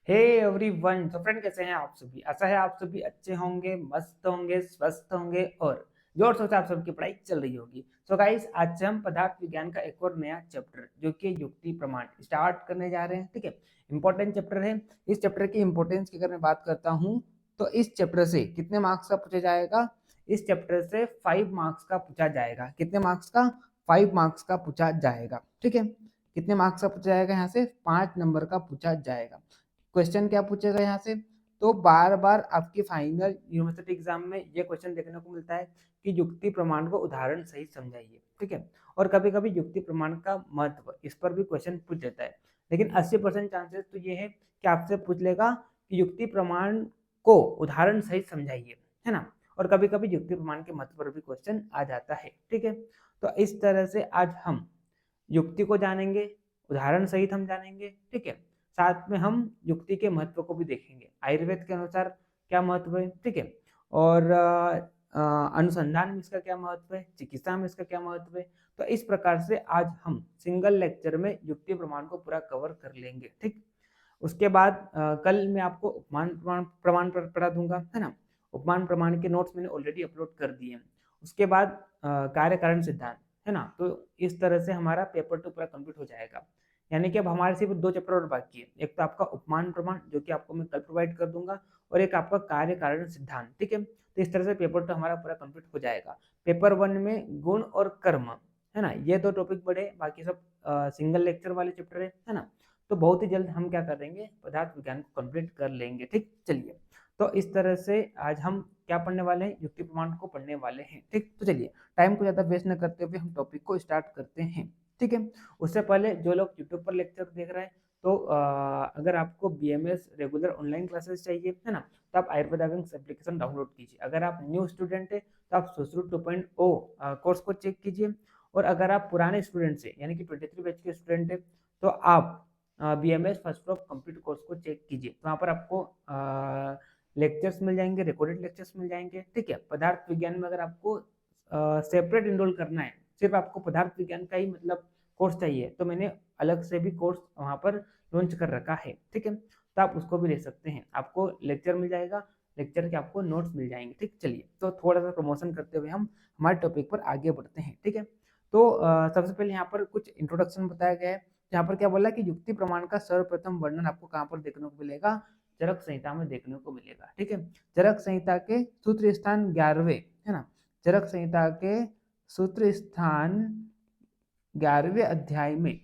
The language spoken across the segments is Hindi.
Hey everyone. तो फ्रेंड, कैसे हैं आप सभी? आशा है आप सभी अच्छे होंगे, मस्त होंगे, स्वस्थ होंगे और जोर शोर से आप सबकी पढ़ाई चल रही होगी। सो गाइस, आज से हम पदार्थ विज्ञान का एक और नया चैप्टर जो कि युक्ति प्रमाण स्टार्ट करने जा रहे हैं। ठीक है, इंपॉर्टेंट चैप्टर है। इस चैप्टर की इंपॉर्टेंस की अगर मैं बात करता हूँ तो इस चैप्टर से कितने मार्क्स का पूछा जाएगा? इस चैप्टर से 5 मार्क्स का पूछा जाएगा। कितने मार्क्स का? 5 मार्क्स का पूछा जाएगा। ठीक है, कितने मार्क्स का पूछा जाएगा? यहाँ से 5 नंबर का पूछा जाएगा। क्वेश्चन क्या पूछेगा यहाँ से? तो बार बार आपकी फाइनल यूनिवर्सिटी एग्जाम में ये क्वेश्चन देखने को मिलता है कि युक्ति प्रमाण को उदाहरण सहित समझाइए। ठीक है, और कभी कभी युक्ति प्रमाण का महत्व, इस पर भी क्वेश्चन पूछ देता है। लेकिन 80% चांसेस तो ये है कि आपसे पूछ लेगा कि युक्ति प्रमाण को उदाहरण सहित समझाइए, है ना। और कभी कभी युक्ति प्रमाण के महत्व पर भी क्वेश्चन आ जाता है। ठीक है, तो इस तरह से आज हम युक्ति को जानेंगे, उदाहरण सहित हम जानेंगे। ठीक है, साथ में हम युक्ति के महत्व को भी देखेंगे, आयुर्वेद के अनुसार क्या महत्व है। ठीक है, और अनुसंधान में इसका क्या महत्व है, चिकित्सा में इसका क्या महत्व है। तो इस प्रकार से आज हम सिंगल लेक्चर में युक्ति प्रमाण को पूरा कवर कर लेंगे। ठीक, उसके बाद कल मैं आपको उपमान प्रमाण प्रमाण पढ़ा दूंगा, है ना। उपमान प्रमाण के नोट्स मैंने ऑलरेडी अपलोड कर दिए हैं। उसके बाद कार्य कारण सिद्धांत, है ना। तो इस तरह से हमारा पेपर तो पूरा कंप्लीट हो जाएगा। यानी कि अब हमारे सिर्फ 2 चैप्टर और बाकी है। एक तो आपका उपमान प्रमाण जो कि आपको मैं कल प्रोवाइड कर दूंगा, और एक आपका कार्य कारण सिद्धांत। ठीक है, तो इस तरह से पेपर तो हमारा पूरा कंप्लीट हो जाएगा। पेपर 1 में गुण और कर्म, है ना, ये 2 टॉपिक बढ़े, बाकी सब सिंगल लेक्चर वाले चैप्टर है ना। तो बहुत ही जल्द हम क्या करेंगे, पदार्थ विज्ञान को कंप्लीट कर लेंगे। ठीक, चलिए, तो इस तरह से आज हम क्या पढ़ने वाले हैं, युक्ति प्रमाण को पढ़ने वाले हैं। ठीक, तो चलिए टाइम को ज़्यादा वेस्ट न करते हुए हम टॉपिक को स्टार्ट करते हैं। ठीक है, उससे पहले जो लोग यूट्यूब पर लेक्चर देख रहे हैं, तो अगर आपको बीएमएस रेगुलर ऑनलाइन क्लासेस चाहिए, है ना, तो आप आयुर्वेदागंस एप्लीकेशन डाउनलोड कीजिए। अगर आप न्यू स्टूडेंट है तो आप सुश्रुत 2.0 कोर्स को चेक कीजिए। और अगर आप पुराने स्टूडेंट है, यानी कि 23 बैच के स्टूडेंट है, तो आप BMS first floor complete course को चेक कीजिए। तो वहाँ पर आपको लेक्चर्स मिल जाएंगे, रिकॉर्डेड लेक्चर्स मिल जाएंगे। ठीक है, पदार्थ विज्ञान में अगर आपको सेपरेट इनरोल करना है, सिर्फ आपको पदार्थ विज्ञान का ही मतलब कोर्स चाहिए, तो मैंने अलग से भी कोर्स वहाँ पर लॉन्च कर रखा है। ठीक है, तो आप उसको भी ले सकते हैं। आपको लेक्चर मिल जाएगा, लेक्चर के आपको नोट्स मिल जाएंगे। ठीक, चलिए, तो थोड़ा सा प्रमोशन करते हुए हम हमारे टॉपिक पर आगे बढ़ते हैं। ठीक है, तो सबसे पहले यहाँ पर कुछ इंट्रोडक्शन बताया गया है। यहाँ पर क्या बोला कि युक्ति प्रमाण का सर्वप्रथम वर्णन आपको कहाँ पर देखने को मिलेगा? चरक संहिता में देखने को मिलेगा। ठीक है, चरक संहिता के सूत्र स्थान 11वें, है ना। चरक संहिता के सूत्र स्थान 11वें अध्याय में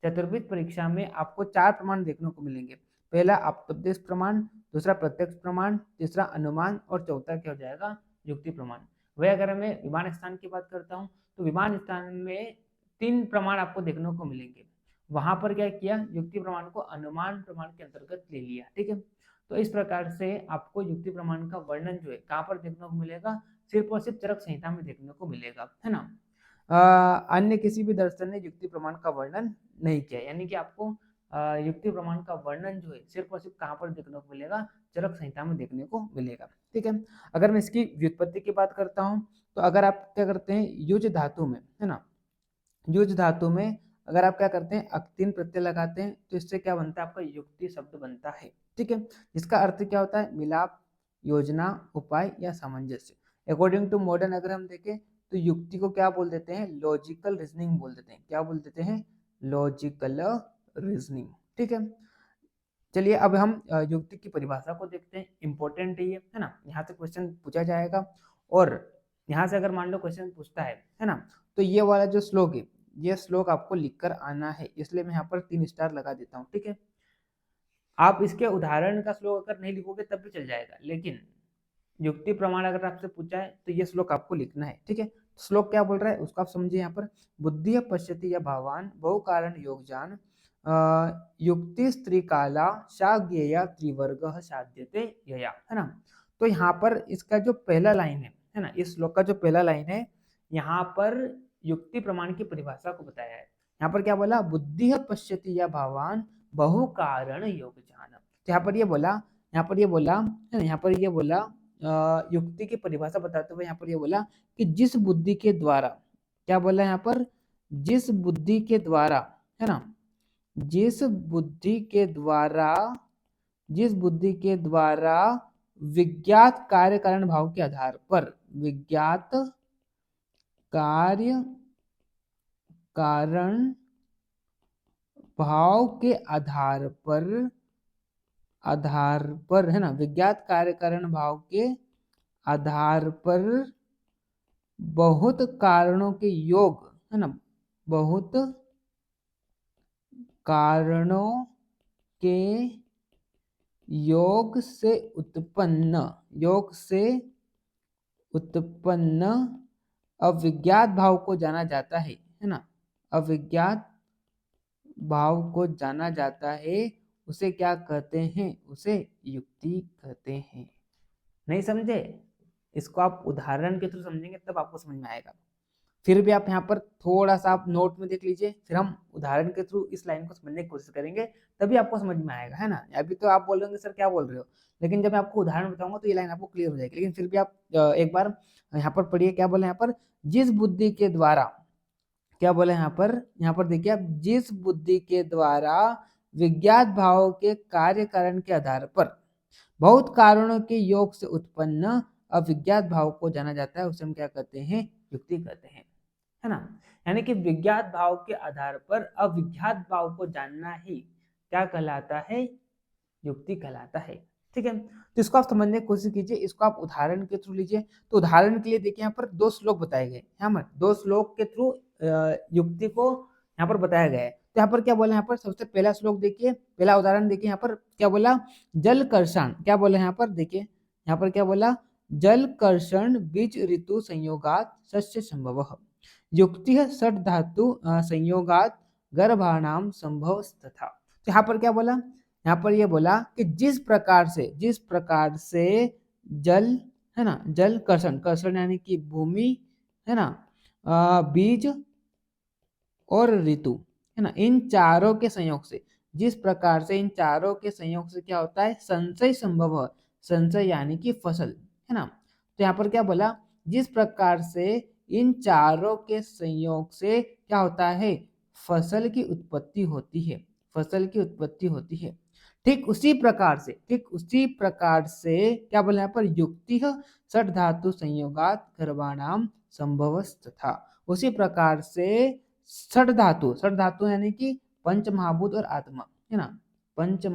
चतुर्विध परीक्षा में आपको 4 प्रमाण देखने को मिलेंगे। पहला आप्तोपदेश प्रमाण, दूसरा प्रत्यक्ष प्रमाण, तीसरा अनुमान, और चौथा क्या हो जाएगा? युक्ति प्रमाण। वह अगर मैं विमान स्थान की बात करता हूँ तो विमान स्थान में 3 प्रमाण आपको देखने को मिलेंगे। वहां पर क्या किया, युक्ति प्रमाण को अनुमान प्रमाण के अंतर्गत ले लिया। ठीक है, तो इस प्रकार से आपको युक्ति प्रमाण का वर्णन जो है कहाँ पर देखने को मिलेगा? सिर्फ और सिर्फ चरक संहिता में देखने को मिलेगा, है ना। अन्य किसी भी दर्शन ने युक्ति प्रमाण का वर्णन नहीं किया। यानी कि आपको युक्ति प्रमाण का वर्णन जो है सिर्फ और सिर्फ कहाँ पर देखने को मिलेगा? चरक संहिता में देखने को मिलेगा। ठीक है, अगर मैं इसकी व्युत्पत्ति की बात करता हूँ, तो अगर आप क्या करते हैं, युज धातु में, है ना, युज धातु में अगर आप क्या करते हैं, अक्तीन प्रत्यय लगाते हैं, तो इससे क्या बनता है? आपका युक्ति शब्द बनता है। ठीक है, जिसका अर्थ क्या होता है? मिलाप, योजना, उपाय या सामंजस्य। अकॉर्डिंग टू मॉडर्न अगर हम देखें तो युक्ति को क्या बोल देते हैं? लॉजिकल रीजनिंग बोल देते हैं। क्या बोल देते हैं? Logical reasoning. ठीक है, चलिए अब हम युक्ति की परिभाषा को देखते हैं। इंपॉर्टेंट है ये, है ना, यहाँ से क्वेश्चन पूछा जाएगा। और यहाँ से अगर मान लो क्वेश्चन पूछता है ना, तो ये वाला जो श्लोक है, ये श्लोक आपको लिखकर आना है, इसलिए मैं यहाँ पर 3 स्टार लगा देता हूँ। ठीक है, आप इसके उदाहरण का श्लोक अगर नहीं लिखोगे तब भी चल जाएगा, लेकिन युक्ति प्रमाण अगर आपसे पूछा है तो ये श्लोक आपको लिखना है। ठीक है, श्लोक क्या बोल रहा है उसको आप समझिए। यहाँ पर बुद्धि पश्यति या भावान बहु कारण योग जान युक्ति स्त्री काला शाज्ञेया त्रिवर्ग साध्यते यया, है ना। तो यहाँ पर इसका जो पहला लाइन है ना, इस श्लोक का जो पहला लाइन है, यहाँ पर युक्ति प्रमाण की परिभाषा को बताया है। यहाँ पर क्या बोला? बुद्धि पश्यति या भावान बहु कारण योग जान। तो यहाँ पर ये बोला, यहाँ पर ये बोला, है ना, यहाँ पर ये बोला युक्ति की परिभाषा बताते हुए यहाँ पर ये बोला कि जिस बुद्धि के द्वारा, क्या बोला यहाँ पर? जिस बुद्धि के द्वारा, है ना, जिस बुद्धि के द्वारा जिस बुद्धि के द्वारा विज्ञात कार्य कारण भाव के आधार पर, विज्ञात कार्य कारण भाव के आधार पर है ना, विज्ञात कार्य कारण भाव के आधार पर बहुत कारणों के योग, है ना, बहुत कारणों के योग से उत्पन्न अविज्ञात भाव को जाना जाता है ना, अविज्ञात भाव को जाना जाता है, उसे क्या कहते हैं, उसे युक्ति कहते हैं। नहीं समझे? इसको आप उदाहरण के थ्रू समझेंगे तब आपको समझ में आएगा। फिर भी आप यहाँ पर थोड़ा सा आप नोट में देख लीजिए, फिर हम उदाहरण के थ्रू इस लाइन को समझने की कोशिश करेंगे, तभी आपको समझ में आएगा, है ना। अभी तो आप बोल रहे होंगे सर क्या बोल रहे हो, लेकिन जब मैं आपको उदाहरण बताऊंगा तो ये लाइन आपको क्लियर हो जाएगी। लेकिन फिर भी आप एक बार यहाँ पर पढ़िए, क्या बोले यहाँ पर, जिस बुद्धि के द्वारा, क्या बोले यहाँ पर देखिए आप, जिस बुद्धि के द्वारा विज्ञात भाव के कार्य कारण के आधार पर बहुत कारणों के योग से उत्पन्न अविज्ञात भाव को जाना जाता है, उसे हम क्या कहते हैं, युक्ति कहते हैं, है ना। यानी कि विज्ञात भाव के आधार पर अविज्ञात भाव को जानना ही क्या कहलाता है, युक्ति कहलाता है। ठीक है, तो इसको आप समझने की कोशिश कीजिए, इसको आप उदाहरण के थ्रू लीजिए। तो उदाहरण के लिए देखिए यहाँ पर 2 श्लोक बताए गए, यहाँ पर 2 श्लोक के थ्रू युक्ति को यहाँ पर बताया गया है। तो यहाँ पर क्या बोला, यहाँ पर सबसे पहला श्लोक देखिए, पहला उदाहरण देखिए, यहाँ पर क्या बोला, जल कर्षण, क्या बोला यहाँ पर देखिए, यहाँ पर क्या बोला, जल कर्षण बीज ऋतु संयोगात सस्य संभव, युक्ति है षट धातु संयोगात गर्भाणाम संभव तथा। तो यहाँ पर क्या बोला, यहाँ पर ये बोला कि जिस प्रकार से जल, है ना, जल कर्षण यानी कि भूमि, है ना, बीज और ऋतु, है ना, इन चारों के संयोग से, जिस प्रकार से इन चारों के संयोग से क्या होता है, संचय संभव, संचय यानी कि फसल, है ना। तो यहाँ पर क्या बोला, जिस प्रकार से इन चारों के संयोग से क्या होता है, फसल की उत्पत्ति होती है, फसल की उत्पत्ति होती है। ठीक उसी प्रकार से क्या बोला यहाँ पर, युक्ति षट धातु संयोगात गर्भाणाम संभव तथा, उसी प्रकार से षट धातु यानी कि पंच महाभूत और आत्मा, है ना, पंच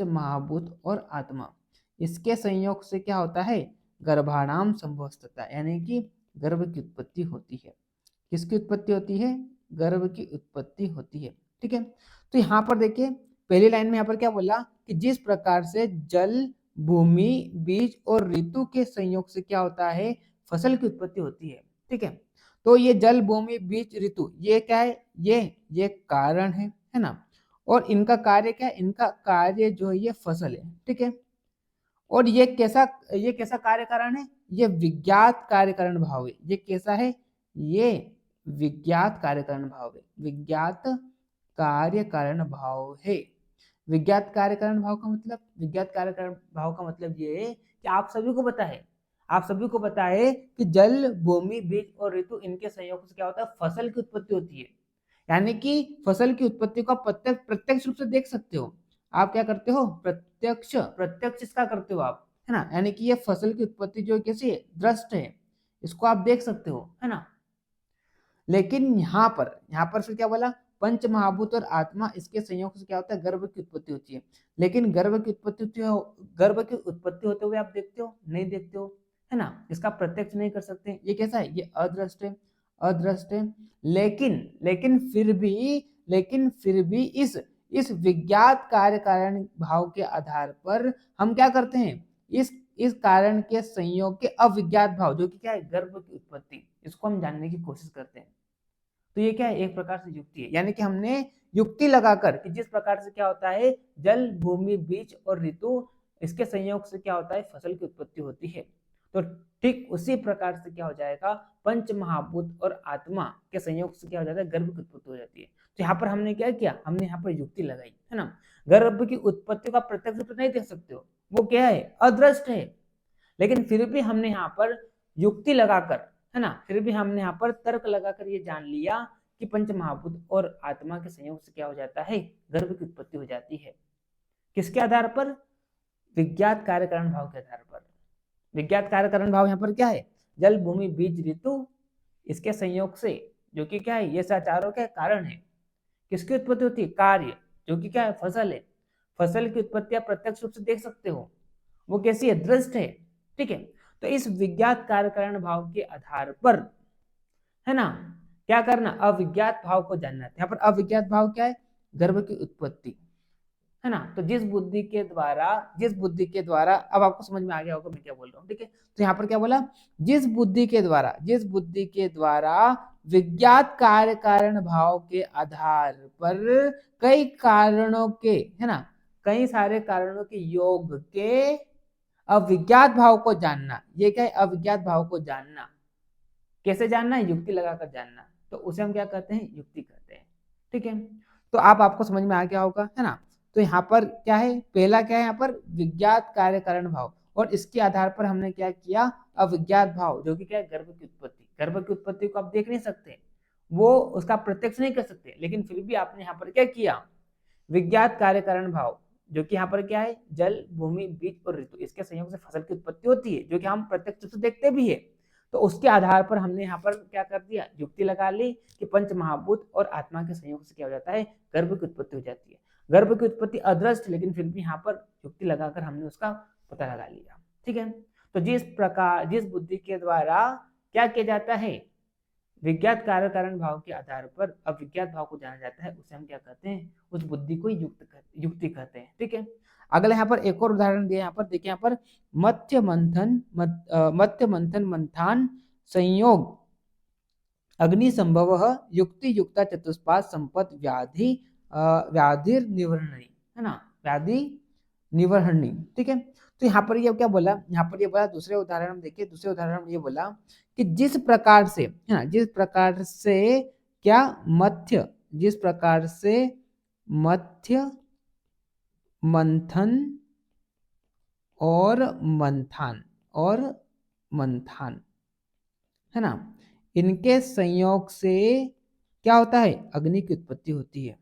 महाभूत और आत्मा, इसके संयोग से क्या होता है, गर्भाणाम संभवस्तता, यानी कि गर्भ की उत्पत्ति होती है। किसकी उत्पत्ति होती है, गर्भ की उत्पत्ति होती है। ठीक है, तो यहाँ पर देखिए पहली लाइन में यहाँ पर क्या बोला कि जिस प्रकार से जल, भूमि, बीज और ऋतु के संयोग से क्या होता है, फसल की उत्पत्ति होती है। ठीक है, तो ये जल, भूमि, बीज, ऋतु, ये क्या है, ये कारण है ना, और इनका कार्य क्या है, इनका कार्य जो है ये फसल है। ठीक है, और ये कैसा कार्य कारण है, ये विज्ञात कार्य कारण भाव है। ये कैसा है, ये विज्ञात कार्य कारण भाव है, विज्ञात कार्य कारण भाव है। विज्ञात कार्य कारण भाव का मतलब, विज्ञात कार्य कारण भाव का मतलब ये है कि आप सभी को पता है कि जल, भूमि, बीज और ऋतु, इनके संयोग से क्या होता है, फसल की उत्पत्ति होती है। यानी कि फसल की उत्पत्ति को आप प्रत्यक्ष रूप से देख सकते हो। आप क्या करते हो, प्रत्यक्ष इसका करते हो आप, है ना। यानी कि ये फसल की उत्पत्ति जो कैसी है, दृष्ट है, इसको आप देख सकते हो, है ना। लेकिन यहाँ पर फिर क्या बोला, पंच महाभूत और आत्मा, इसके संयोग से क्या होता है, गर्भ की उत्पत्ति होती है। लेकिन गर्भ की उत्पत्ति होते हुए आप देखते हो, नहीं देखते हो, है ना, इसका प्रत्यक्ष नहीं कर सकते। ये कैसा है, ये अदृष्ट है। लेकिन फिर भी इस विज्ञात कार्य कारण भाव के आधार पर हम क्या करते हैं, इस कारण के संयोग के अविज्ञात भाव, जो कि क्या है, गर्भ की उत्पत्ति, इसको हम जानने की कोशिश करते हैं। तो ये क्या है, एक प्रकार से युक्ति है। यानी कि हमने युक्ति लगाकर कि जिस प्रकार से क्या होता है, जल, भूमि, बीज और ऋतु, इसके संयोग से क्या होता है, फसल की उत्पत्ति होती है। तो ठीक उसी प्रकार से क्या हो जाएगा, पंच महाभूत और आत्मा के संयोग से क्या हो जाता है, गर्भ की उत्पत्ति हो जाती है। तो यहाँ पर हमने क्या किया, हमने यहाँ पर युक्ति लगाई, है ना। गर्भ की उत्पत्ति का प्रत्यक्ष रूप से नहीं देख सकते हो, वो क्या है, अदृष्ट है। लेकिन फिर भी हमने यहाँ पर युक्ति लगाकर, है ना, फिर भी हमने यहाँ पर तर्क लगाकर ये जान लिया कि पंच महाभूत और आत्मा के संयोग से क्या हो जाता है, गर्भ की उत्पत्ति हो जाती है। किसके आधार पर? विज्ञात कार्य कारण भाव के आधार पर। विज्ञात कार्य कारण भाव यहाँ पर क्या है? जल, भूमि, बीज, ऋतु, इसके संयोग से, जो कि क्या है? ये चारों के कारण है। किसकी उत्पत्ति होती है? कार्य, जो कि क्या है? फसल है। फसल की उत्पत्ति आप प्रत्यक्ष रूप से देख सकते हो, वो कैसी है? दृष्ट है। ठीक है, तो इस विज्ञात कार्य कारण भाव के आधार पर, है ना, क्या करना? अविज्ञात भाव को जानना। यहाँ पर अविज्ञात भाव क्या है? गर्भ की उत्पत्ति, है ना। तो जिस बुद्धि के द्वारा, अब आपको समझ में आ गया होगा मैं क्या बोल रहा हूँ, ठीक है। तो यहाँ पर क्या बोला? जिस बुद्धि के द्वारा विज्ञात कार्य कारण भाव के आधार पर कई कारणों के, है ना, कई सारे कारणों के योग के अविज्ञात भाव को जानना। ये क्या है? अविज्ञात भाव को जानना। कैसे जानना है? युक्ति लगाकर जानना। तो उसे हम क्या कहते हैं? युक्ति कहते हैं। ठीक है, तो आपको समझ में आ गया होगा, है ना। तो यहाँ पर क्या है? पहला क्या है? यहाँ पर विज्ञात कार्य कारण भाव, और इसके आधार पर हमने क्या किया? अविज्ञात भाव, जो कि क्या है? गर्भ की उत्पत्ति। गर्भ की उत्पत्ति को आप देख नहीं सकते, वो उसका प्रत्यक्ष नहीं कर सकते, लेकिन फिर भी आपने यहाँ पर क्या किया? विज्ञात कार्य कारण भाव, जो कि यहाँ पर क्या है? जल, भूमि, बीज और ऋतु, इसके संयोग से फसल की उत्पत्ति होती है, जो कि हम प्रत्यक्ष रूप से देखते भी है। तो उसके आधार पर हमने यहाँ पर क्या कर दिया? युक्ति लगा ली कि पंच महाभूत और आत्मा के संयोग से क्या हो जाता है? गर्भ की उत्पत्ति हो जाती है। गर्भ की उत्पत्ति अदृष्ट, लेकिन फिर भी यहाँ पर युक्ति लगाकर हमने उसका पता लगा लिया। ठीक है, तो जिस बुद्धि के द्वारा क्या किया जाता है? विज्ञात कार्य कारण भाव के आधार पर अविज्ञात भाव को जाना जाता है, उसे हम क्या कहते हैं? उस बुद्धि को युक्ति कहते हैं। ठीक है, अगला यहाँ पर एक और उदाहरण दिया। यहाँ पर देखिए, यहाँ पर मत्स्य मंथन मंथान संयोग अग्नि संभव युक्ति युक्ता चतुष्पाद संपत व्याधि निवर्हणी, है ना, व्याधि निवर्हणी। ठीक है, तो यहाँ पर ये क्या बोला? यहाँ पर ये बोला, दूसरे उदाहरण हम देखिए। दूसरे उदाहरण में ये बोला कि जिस प्रकार से, है ना, जिस प्रकार से क्या? जिस प्रकार से मत्स्य मंथन और मंथान, है ना, इनके संयोग से क्या होता है? अग्नि की उत्पत्ति होती है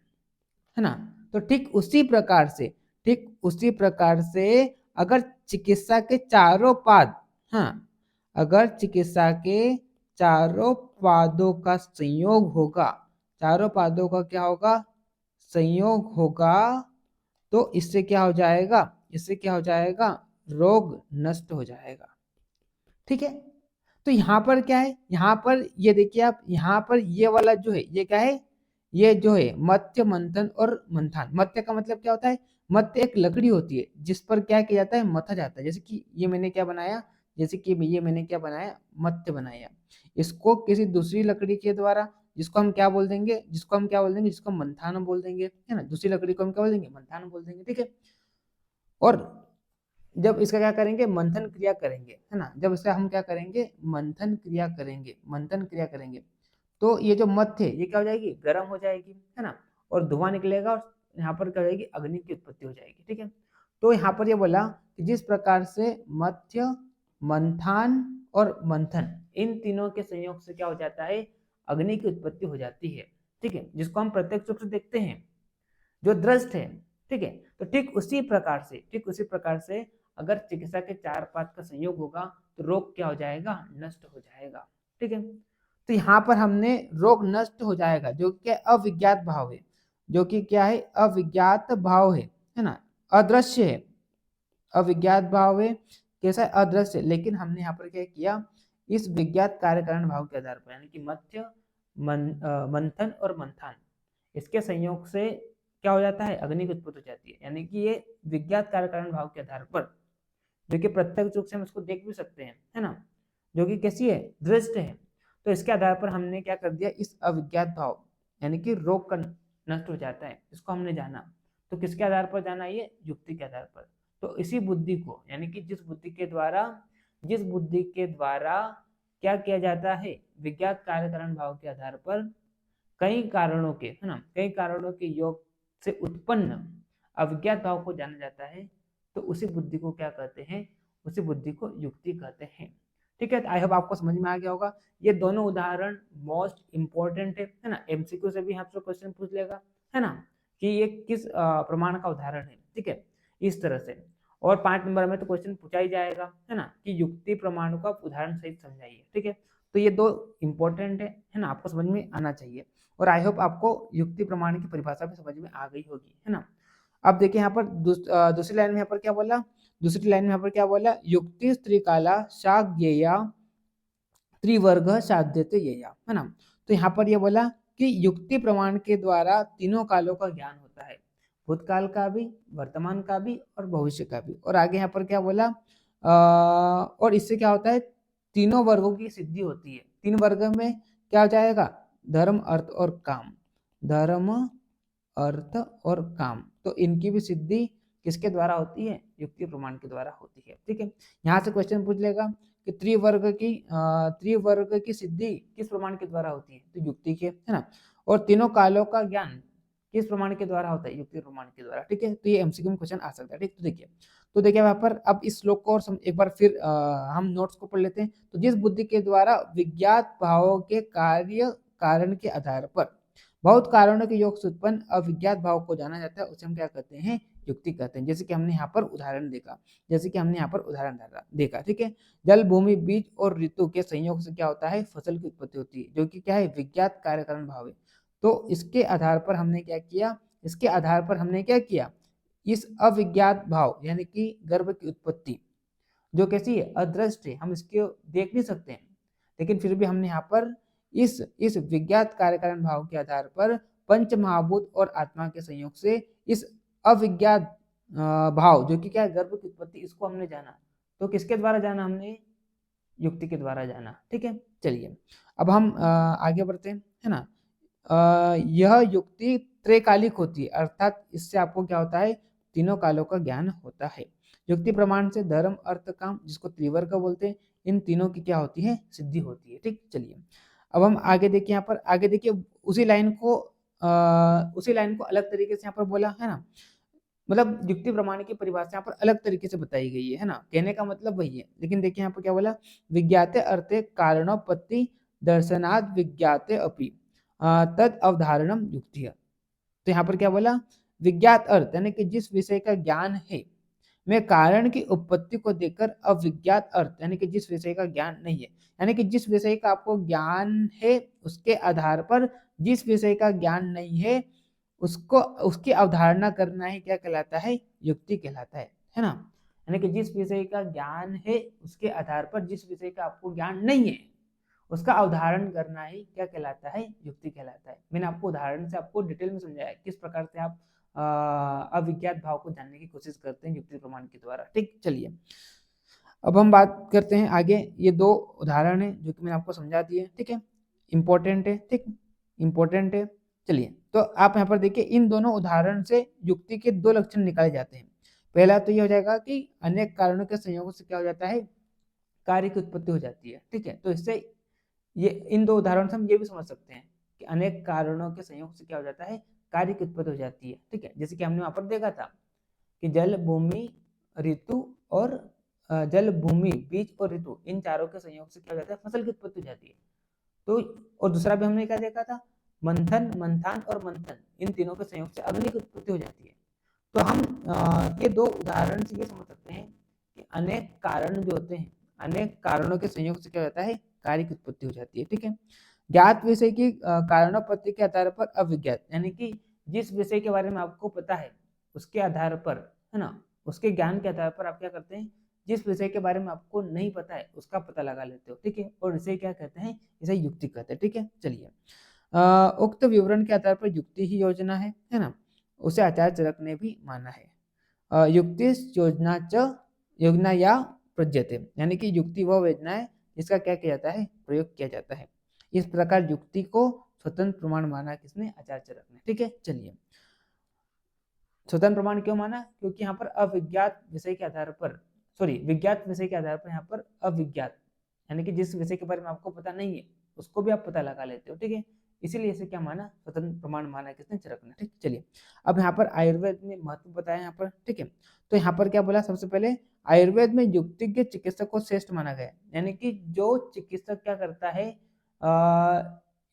ना। तो ठीक उसी प्रकार से अगर चिकित्सा के चारों पाद, हाँ, अगर चिकित्सा के चारों पादों का संयोग होगा, चारों पादों का क्या होगा? संयोग होगा, तो इससे क्या हो जाएगा? रोग नष्ट हो जाएगा। ठीक है, तो यहाँ पर क्या है? यहाँ पर ये देखिए आप, यहाँ पर ये वाला जो है, ये क्या है? ये जो है मत्स्य मंथन और मंथान। मत्स्य का मतलब क्या होता है? मत्स्य एक लकड़ी होती है जिस पर क्या किया जाता है? मथा जाता है। जैसे कि ये मैंने क्या बनाया? मत्स्य बनाया। इसको किसी दूसरी लकड़ी के द्वारा, जिसको हम क्या बोल देंगे? जिसको मंथान बोल देंगे, है ना। दूसरी लकड़ी को हम क्या बोल देंगे? मंथान बोल देंगे। ठीक है, और जब इसका क्या करेंगे? मंथन क्रिया करेंगे, है ना। जब इसका हम क्या करेंगे? मंथन क्रिया करेंगे, तो ये जो मत्स्य है, ये क्या हो जाएगी? गर्म हो जाएगी, है ना, और धुआं निकलेगा, और यहाँ पर क्या हो जाएगी? अग्नि की उत्पत्ति हो जाएगी। ठीक है, तो यहाँ पर ये बोला कि जिस प्रकार से मत्स्य, मंथान और मंथन, इन तीनों के संयोग से क्या हो जाता है? अग्नि की उत्पत्ति हो जाती है। ठीक है, जिसको हम प्रत्यक्ष रूप से देखते हैं, जो दृष्ट है। ठीक है, तो ठीक उसी प्रकार से अगर चिकित्सा के चार पाद का संयोग होगा, तो रोग क्या हो जाएगा? नष्ट हो जाएगा। ठीक है, तो यहाँ पर हमने रोग नष्ट हो जाएगा, जो कि अविज्ञात भाव है, जो कि क्या है? अविज्ञात भाव है ना, अदृश्य है, अविज्ञात भाव है। कैसा है? अदृश्य। लेकिन हमने यहाँ पर क्या किया? इस विज्ञात कार्य कारण भाव के आधार पर, यानी कि मत्स्य, मंथन और मंथान, इसके संयोग से क्या हो जाता है? अग्नि की उत्पत्ति हो जाती है। यानी कि ये विज्ञात कार्य कारण भाव के आधार पर, जो कि प्रत्यक्ष रूप से हम इसको देख भी सकते हैं, है ना, जो कि कैसी है? दृष्ट है। तो इसके आधार पर हमने क्या कर दिया? इस अविज्ञात भाव, यानी कि रोग का नष्ट हो जाता है, इसको हमने जाना। तो किसके आधार पर जाना? ये युक्ति के आधार पर। तो इसी बुद्धि को, यानी कि जिस बुद्धि के द्वारा क्या किया जाता है? विज्ञात कार्य कारण भाव के आधार पर कई कारणों के, है ना, कई कारणों के योग से उत्पन्न अविज्ञात भाव को जाना जाता है, तो उसी बुद्धि को क्या कहते हैं? उसी बुद्धि को युक्ति कहते हैं। ठीक है, आई होप आपको समझ में आ गया होगा। ये दोनों उदाहरण मोस्ट इंपॉर्टेंट है ना। एमसीक्यू से भी आपसे क्वेश्चन पूछ लेगा, है ना, कि ये किस प्रमाण का उदाहरण है। ठीक है, इस तरह से। और 5 नंबर में तो क्वेश्चन पूछा ही जाएगा, है ना, कि युक्ति प्रमाण को आप उदाहरण सहित समझाइए। ठीक है, तो ये 2 इंपॉर्टेंट है ना, आपको समझ में आना चाहिए। और आई होप आपको युक्ति प्रमाण की परिभाषा भी समझ में आ गई होगी, है ना। अब देखिए यहाँ पर दूसरी लाइन में यहाँ पर क्या बोला, दूसरी लाइन में यहाँ पर क्या बोला, युक्ति त्रिकाला शाग्येया त्रिवर्ग साध्यते येया, है ना। तो यहाँ पर ये बोला कि युक्ति प्रमाण के द्वारा तीनों कालों का ज्ञान होता है, भूतकाल का भी, वर्तमान का भी और भविष्य का भी। और आगे यहाँ पर क्या बोला, और इससे क्या होता है, तीनों वर्गों की सिद्धि होती है। 3 वर्ग में क्या हो जाएगा, धर्म अर्थ और काम, धर्म अर्थ और काम। तो इनकी भी सिद्धि किसके द्वारा होती है, युक्ति प्रमाण के द्वारा होती है। ठीक है, यहाँ से क्वेश्चन पूछ लेगा कि त्रिवर्ग की सिद्धि किस प्रमाण के द्वारा होती है, तो युक्ति के, है ना। और तीनों कालों का ज्ञान किस प्रमाण के द्वारा होता है, युक्ति प्रमाण के द्वारा। ठीक है, तो ये एमसीक्यू में क्वेश्चन आ सकता है। ठीक, तो देखिए यहाँ पर अब इस श्लोक को और एक बार फिर हम नोट्स को पढ़ लेते हैं। तो जिस बुद्धि के द्वारा विज्ञात भावों के कार्य कारण के आधार पर बहुत कारणों के योग से उत्पन्न अविज्ञात भाव को जाना जाता है, उसे हम क्या कहते हैं, युक्ति कहते हैं। जैसे कि हमने यहाँ पर उदाहरण देखा, ठीक है। जल, भूमि, बीज और ऋतु के संयोग से क्या होता है, फसल की उत्पत्ति होती है, जो कि क्या है, विज्ञात कार्य कारण भाव है। तो इसके आधार पर हमने क्या किया, इस अविज्ञात भाव यानी कि गर्भ की उत्पत्ति जो कैसी है, अदृष्ट है, हम इसको देख नहीं सकते हैं, लेकिन फिर भी हमने यहाँ पर इस विज्ञात कार्य कारण भाव के आधार पर पंच महाभूत और आत्मा के संयोग से इस अविज्ञात भाव जो कि क्या है, गर्भ की उत्पत्ति, इसको हमने जाना। तो किसके द्वारा जाना, हमने युक्ति के द्वारा जाना। ठीक है, चलिए अब हम आगे बढ़ते हैं, है ना। यह युक्ति त्रैकालिक होती है, अर्थात इससे आपको क्या होता है, तीनों कालों का ज्ञान होता है। युक्ति प्रमाण से धर्म अर्थ काम, जिसको त्रिवर्ग बोलते हैं, इन तीनों की क्या होती है, सिद्धि होती है। ठीक, चलिए अब हम आगे देखिए, यहाँ पर आगे देखिए उसी लाइन को अलग तरीके से यहाँ पर बोला है ना, मतलब युक्ति प्रमाण की परिभाषा यहाँ पर अलग तरीके से बताई गई है ना, कहने का मतलब वही है। लेकिन देखिए यहाँ पर क्या बोला, विज्ञाते अर्थे कारणोपत्ति दर्शनाद विज्ञाते अपि तद अवधारणम युक्ति। तो यहाँ पर क्या बोला, विज्ञात अर्थ यानी कि जिस विषय का ज्ञान है में कारण की उत्पत्ति को देखकर अविज्ञात अर्थ यानी कि जिस विषय का ज्ञान नहीं है, यानी कि जिस विषय का आपको ज्ञान है उसके आधार पर जिस विषय का ज्ञान नहीं है उसको उसकी अवधारणा करना ही क्या कहलाता है, युक्ति कहलाता है ना। यानी कि जिस विषय का ज्ञान है उसके आधार पर जिस विषय का आपको ज्ञान नहीं है उसका अवधारण करना ही क्या कहलाता है, युक्ति कहलाता है। मैंने आपको उदाहरण से आपको डिटेल में समझाया किस प्रकार से आप अविज्ञात भाव को जानने की कोशिश करते हैं युक्ति प्रमाण के द्वारा। ठीक, चलिए अब हम बात करते हैं आगे। ये 2 उदाहरण है जो कि मैंने आपको समझा दिए, ठीक है, इंपॉर्टेंट है। ठीक, इंपॉर्टेंट है। चलिए तो आप यहाँ पर देखिए, इन दोनों उदाहरण से युक्ति के 2 लक्षण निकाले जाते हैं। पहला तो ये हो जाएगा कि अनेक कारणों के संयोग से क्या हो जाता है, कार्य की उत्पत्ति हो जाती है। ठीक है, तो इससे ये इन 2 उदाहरण से हम ये भी समझ सकते हैं कि अनेक कारणों के संयोग से क्या हो जाता है, कार्य की उत्पत्ति हो जाती है। ठीक है, जैसे कि हमने वहां पर देखा था कि जल, भूमि, ऋतु और जल, भूमि, बीज और ऋतु, इन चारों के संयोग से क्या हो जाता है, फसल की उत्पत्ति हो जाती है। तो और दूसरा भी हमने क्या देखा था, मंथन, मंथान और मंथन, इन तीनों के संयोग से अग्नि की उत्पत्ति हो जाती है। तो हम ये 2 उदाहरण से ये समझ सकते हैं कि अनेक कारण जो होते हैं, अनेक कारणों के संयोग से क्या होता है, कार्य की उत्पत्ति हो जाती है। ठीक है, ज्ञात विषय की कारणोपत्ति के आधार पर अविज्ञात यानी कि जिस विषय के बारे में आपको पता है उसके आधार पर, है ना, उसके ज्ञान के आधार पर आप क्या करते हैं, जिस विषय के बारे में आपको नहीं पता है उसका पता लगा लेते हो। ठीक है, और इसे क्या कहते हैं, इसे युक्ति कहते हैं। ठीक है, चलिए उक्त विवरण के आधार पर युक्ति ही योजना है ना, उसे आचार्य चरक ने भी माना है। युक्ति योजना च योजना या प्रज्यते, यानी कि युक्ति वह योजना है जिसका क्या किया जाता है, प्रयोग किया जाता है। इस प्रकार युक्ति को स्वतंत्र प्रमाण माना किसने, आचार्य चरक ने। ठीक है, चलिए स्वतंत्र प्रमाण क्यों माना, क्योंकि यहाँ पर अविज्ञात विषय के आधार पर, विज्ञात विषय के आधार पर यहाँ पर अविज्ञात यानी कि जिस विषय के बारे में आपको पता नहीं है उसको भी आप पता लगा लेते हो। ठीक है, इसीलिए इसे क्या माना, स्वतंत्र प्रमाण माना किसने, चरक ने। ठीक, चलिए अब यहाँ पर आयुर्वेद में महत्व बताया यहाँ पर। ठीक है, तो यहाँ पर क्या बोला, सबसे पहले आयुर्वेद में युक्तिज्ञ चिकित्सक को श्रेष्ठ माना गया, यानी कि जो चिकित्सक क्या करता है,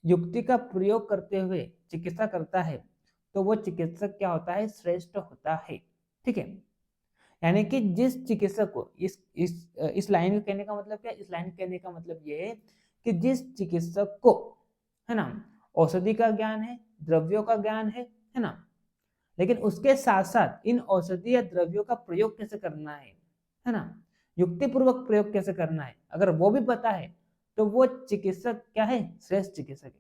युक्ति का प्रयोग करते हुए चिकित्सा करता है तो वो चिकित्सक क्या होता है, श्रेष्ठ होता है। ठीक है, यानी कि जिस चिकित्सक को इस लाइन के कहने का मतलब क्या, इस लाइन के कहने का मतलब ये है कि जिस चिकित्सक को, है ना, औषधि का ज्ञान है, द्रव्यों का ज्ञान है ना, लेकिन उसके साथ साथ इन औषधि या द्रव्यों का प्रयोग कैसे करना है ना, युक्तिपूर्वक प्रयोग कैसे करना है, अगर वो भी पता है तो वो चिकित्सक क्या है, श्रेष्ठ चिकित्सक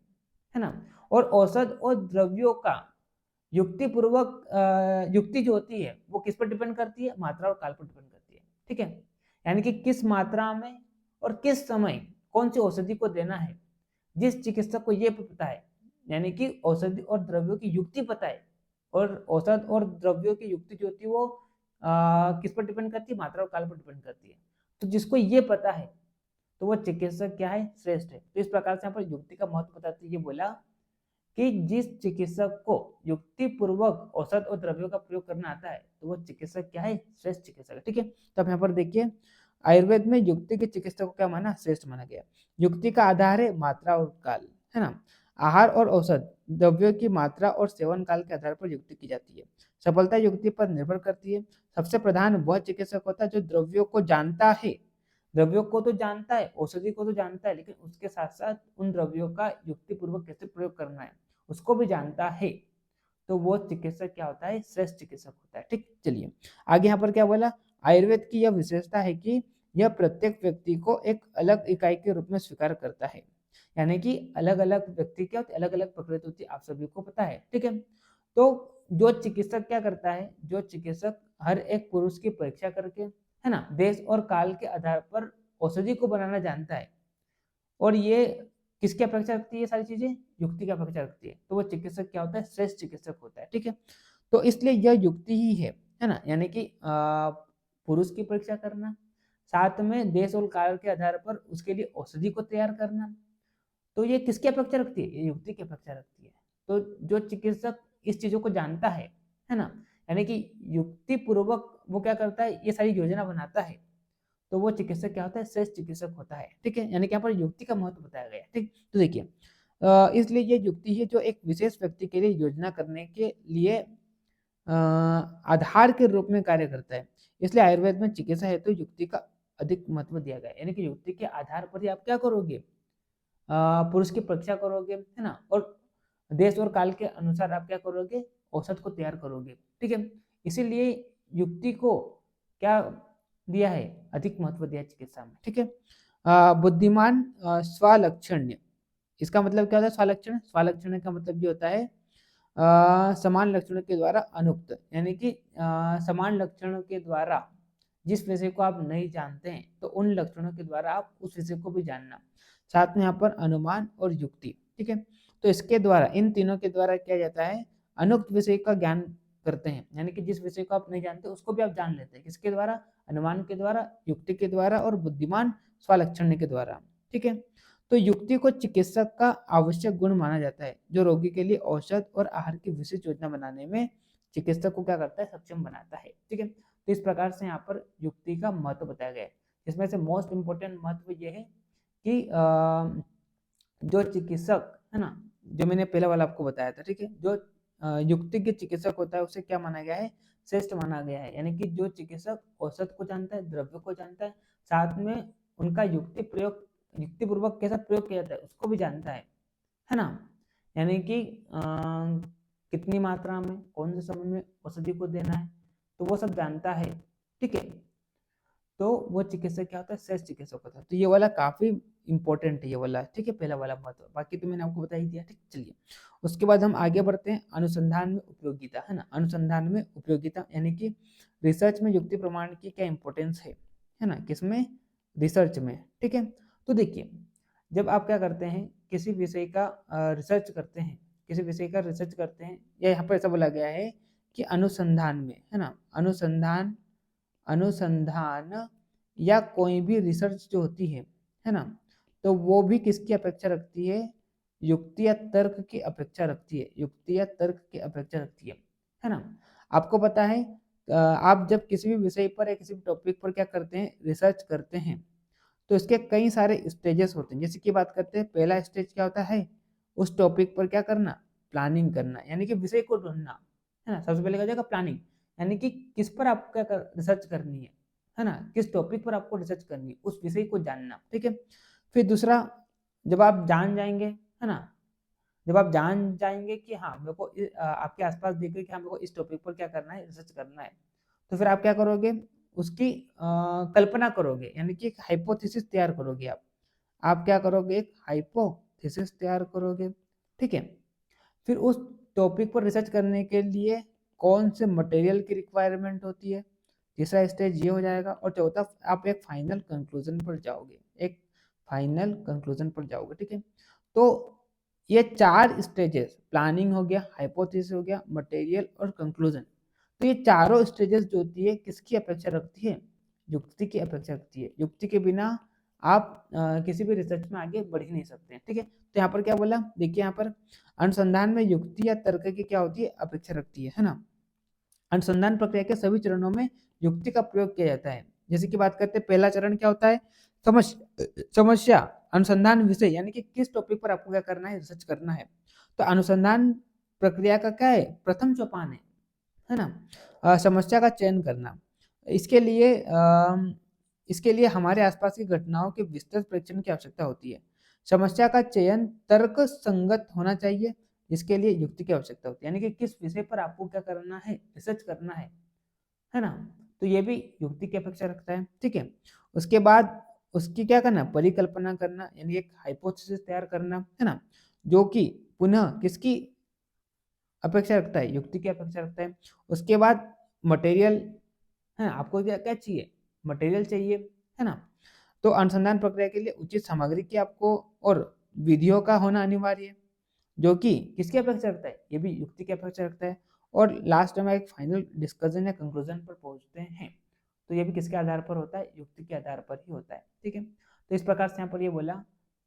है ना। और औषध और द्रव्यों का युक्तिपूर्वक युक्ति जो होती है वो किस पर डिपेंड करती है, मात्रा और काल पर डिपेंड करती है, ठीक है। यानी कि किस मात्रा में और किस समय कौन सी औषधि को देना है, जिस चिकित्सक को ये पता है, यानी कि औषधि और द्रव्यों की युक्ति पता है, और औषध और द्रव्यों की युक्ति जो होती है वो किस पर डिपेंड करती है, मात्रा और काल पर डिपेंड करती है। तो जिसको ये पता है तो वो चिकित्सक क्या है, श्रेष्ठ है। तो इस प्रकार से यहाँ पर युक्ति का महत्व बताते ये बोला कि जिस चिकित्सक को युक्ति पूर्वक औषध और द्रव्यों का प्रयोग करना आता है तो वो चिकित्सक क्या है, श्रेष्ठ चिकित्सक है, ठीक है। तो अब यहाँ पर देखिए आयुर्वेद में युक्ति के चिकित्सक को क्या माना, श्रेष्ठ माना गया। युक्ति का आधार है मात्रा और काल, है ना। आहार और औषध द्रव्यों की मात्रा और सेवन काल के आधार पर युक्ति की जाती है। सफलता युक्ति पर निर्भर करती है। सबसे प्रधान वह चिकित्सक होता है जो द्रव्यों को जानता है, द्रव्यों को तो जानता है, औषधि को तो जानता है, लेकिन उसके साथ साथ उन द्रव्यों का युक्तिपूर्वक कैसे प्रयोग करना है उसको भी जानता है। तो वो चिकित्सक क्या होता है, श्रेष्ठ चिकित्सक होता है, ठीक। चलिए आगे यहाँ पर क्या बोला, आयुर्वेद की यह विशेषता है कि यह प्रत्येक व्यक्ति को एक अलग इकाई के रूप में स्वीकार करता है। यानी कि अलग अलग व्यक्ति क्या होती है, अलग अलग प्रकृति होती है, आप सभी को पता है, ठीक है। तो जो चिकित्सक क्या करता है, जो चिकित्सक हर एक पुरुष की परीक्षा करके, है ना, देश और काल के आधार पर औषधि को बनाना जानता है। और ये किसकी अपेक्षा रखती है, सारी चीजें युक्ति की अपेक्षा रखती है। तो वो चिकित्सक क्या होता है, श्रेष्ठ चिकित्सक होता है, ठीक है। तो इसलिए यह युक्ति ही है ना, यानी कि पुरुष की परीक्षा करना, साथ में देश और काल के आधार पर उसके लिए औषधि को तैयार करना, तो ये किसकी अपेक्षा रखती है, ये युक्ति की अपेक्षा रखती है। तो जो चिकित्सक इस चीजों को जानता है ना, यानी कि युक्ति पूर्वक वो क्या करता है, ये सारी योजना बनाता है, तो वो चिकित्सक क्या होता है, श्रेष्ठ चिकित्सक होता है, ठीक है। यानी कि यहाँ पर युक्ति का महत्व बताया गया है, ठीक। तो देखिए इसलिए ये युक्ति है जो एक विशेष व्यक्ति के लिए योजना करने के लिए आधार के रूप में कार्य करता है। इसलिए आयुर्वेद में चिकित्सा हेतु तो युक्ति का अधिक महत्व दिया गया है। यानी कि युक्ति के आधार पर ही आप क्या करोगे, पुरुष की परीक्षा करोगे, है ना, और देश और काल के अनुसार आप क्या करोगे, औषध को तैयार करोगे, ठीक है। इसीलिए युक्ति को क्या दिया है, अधिक महत्व दिया है चिकित्सा में, ठीक है। बुद्धिमान स्वलक्षण्य, इसका मतलब क्या होता है, स्वलक्षण, स्वलक्षण का मतलब ये होता है समान लक्षणों के द्वारा अनुक्त, यानी कि समान लक्षणों के द्वारा जिस विषय को आप नहीं जानते हैं तो उन लक्षणों के द्वारा आप उस विषय को भी जानना, साथ में यहाँ पर अनुमान और युक्ति, ठीक है। तो इसके द्वारा, इन तीनों के द्वारा किया जाता है, अनुक्त विषय का ज्ञान करते हैं, यानी कि जिस विषय को आप नहीं जानते उसको भी आप जान लेते हैं, किसके द्वारा, अनुमान के द्वारा, युक्ति के द्वारा और बुद्धिमान स्वलक्षण के द्वारा, ठीक है। तो युक्ति को चिकित्सक का आवश्यक गुण माना जाता है जो रोगी के लिए औषध और आहार की विशिष्ट योजना बनाने में चिकित्सक को क्या करता है, सक्षम बनाता है, ठीक है। तो इस प्रकार से यहाँ पर युक्ति का महत्व बताया गया है। इसमें से मोस्ट इंपोर्टेंट महत्व ये है कि जो चिकित्सक है ना, जो मैंने पहला वाला आपको बताया था, ठीक है, जो युक्ति के चिकित्सक होता है उसे क्या माना गया है, श्रेष्ठ माना गया है। यानी कि जो चिकित्सक औषध को जानता है, द्रव्य को जानता है, साथ में उनका युक्तिपूर्वक कैसा प्रयोग किया जाता है उसको भी जानता है ना। यानी कि कितनी मात्रा में, कौन से समय में औषधि को देना है, तो वो सब जानता है, ठीक है। तो वो चिकित्सक क्या होता है, श्रेष्ठ चिकित्सक होता है। तो ये वाला काफी इंपॉर्टेंट है, ये वाला, ठीक है, पहला वाला महत्व, बाकी तो मैंने आपको बता ही दिया, ठीक। चलिए उसके बाद हम आगे बढ़ते हैं, अनुसंधान में उपयोगिता, है ना। अनुसंधान में उपयोगिता यानी कि रिसर्च में युक्ति प्रमाण की क्या इंपॉर्टेंस है ना, किसमें, रिसर्च में, ठीक है। तो देखिए जब आप क्या करते हैं, किसी विषय का रिसर्च करते हैं, किसी विषय का रिसर्च करते हैं, या यहाँ पर ऐसा बोला गया है कि अनुसंधान में, है ना, अनुसंधान या कोई भी रिसर्च जो होती है ना, तो वो भी किसकी अपेक्षा रखती है, युक्ति या तर्क की अपेक्षा रखती है, युक्ति या तर्क की अपेक्षा रखती है ना। आपको पता है आप जब किसी भी विषय पर या किसी भी टॉपिक पर क्या करते हैं, रिसर्च करते हैं, तो इसके कई सारे स्टेजेस होते हैं। जैसे कि बात करते हैं, पहला स्टेज क्या होता है, उस टॉपिक पर क्या करना, प्लानिंग करना, यानी कि विषय को ढूंढना, है ना। सबसे पहले क्या हो जाएगा, प्लानिंग, यानी कि किस पर आपको क्या रिसर्च करनी है ना, किस टॉपिक पर आपको रिसर्च करनी है, उस विषय को जानना, ठीक है। फिर दूसरा, जब आप जान जाएंगे, है ना, जब आप जान जाएंगे कि हाँ मेरे को आपके आसपास देख रहे कि हाँ मेरे को इस टॉपिक पर क्या करना है, रिसर्च करना है, तो फिर आप क्या करोगे, उसकी कल्पना करोगे, यानी कि एक हाइपोथेसिस तैयार करोगे आप क्या करोगे, एक हाइपोथेसिस तैयार करोगे, ठीक है। फिर उस टॉपिक पर रिसर्च करने के लिए कौन से मटेरियल की रिक्वायरमेंट होती है, तीसरा स्टेज ये हो जाएगा। और चौथा, आप एक फाइनल कंक्लूजन पर जाओगे, एक फाइनल कंक्लूजन पर जाओगे, ठीक है। तो ये 4 स्टेजेस, प्लानिंग हो गया, हाइपोथेसिस हो गया, मटेरियल और कंक्लूजन, तो ये चारों स्टेजेस जो होती है किसकी अपेक्षा रखती है, युक्ति की अपेक्षा रखती है। युक्ति के बिना आप किसी भी रिसर्च में आगे बढ़ ही नहीं सकते हैं, ठीक है। तो यहाँ पर क्या बोला, देखिए यहाँ पर अनुसंधान में युक्ति या तर्क की क्या होती है, अपेक्षा रखती है ना। अनुसंधान प्रक्रिया के सभी चरणों में युक्ति का प्रयोग किया जाता है। जैसे कि बात करते हैं, पहला चरण क्या होता है, समस्या अनुसंधान विषय, यानी कि किस टॉपिक पर आपको क्या करना है, रिसर्च करना है। तो अनुसंधान प्रक्रिया का क्या है, प्रथम सोपान है ना, समस्या का चयन करना। इसके लिए हमारे आसपास की घटनाओं के विस्तृत परीक्षण की आवश्यकता होती है। समस्या का चयन तर्क संगत होना चाहिए, जिसके लिए युक्ति की आवश्यकता होती है, यानी कि किस विषय पर आपको क्या करना है, रिसर्च करना है ना। तो ये भी युक्ति की अपेक्षा रखता है, ठीक है। उसके बाद उसकी क्या करना, परिकल्पना करना, यानी एक हाइपोथेसिस तैयार करना, है ना, जो कि पुनः किसकी अपेक्षा रखता है, युक्ति की अपेक्षा रखता है। उसके बाद मटेरियल है, आपको क्या क्या चाहिए, मटेरियल चाहिए, है ना। तो अनुसंधान प्रक्रिया के लिए उचित सामग्री की आपको और विधियों का होना अनिवार्य है, जो कि किसकी अपेक्षा रखता है, ये भी युक्ति की अपेक्षा रखता है। और लास्ट में एक फाइनल डिस्कशन या कंक्लूजन पर पहुंचते हैं, तो ये भी किसके आधार पर होता है, युक्ति के आधार पर ही होता है, ठीक है। तो इस प्रकार से यहाँ पर ये बोला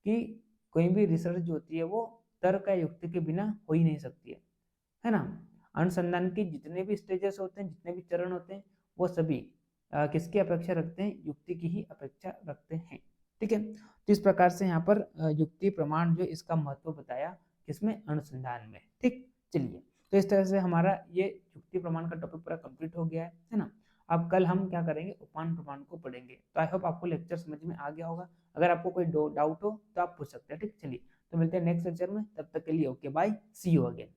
कि कोई भी रिसर्च जो होती है वो तर्क या युक्ति के बिना हो ही नहीं सकती है ना। अनुसंधान के जितने भी स्टेजेस होते हैं, जितने भी चरण होते हैं, वो सभी किसकी अपेक्षा रखते हैं, युक्ति की ही अपेक्षा रखते हैं, ठीक है। तो इस प्रकार से यहाँ पर युक्ति प्रमाण जो इसका महत्व बताया किसमें, अनुसंधान में, ठीक। चलिए, तो इस तरह से हमारा ये युक्ति प्रमाण का टॉपिक पूरा कंप्लीट हो गया है ना। अब कल हम क्या करेंगे, उपमान प्रमाण को पढ़ेंगे। तो आई होप आपको लेक्चर समझ में आ गया होगा। अगर आपको कोई डाउट हो तो आप पूछ सकते हैं, ठीक। चलिए, तो मिलते हैं नेक्स्ट लेक्चर में, तब तक के लिए okay bye, see you again.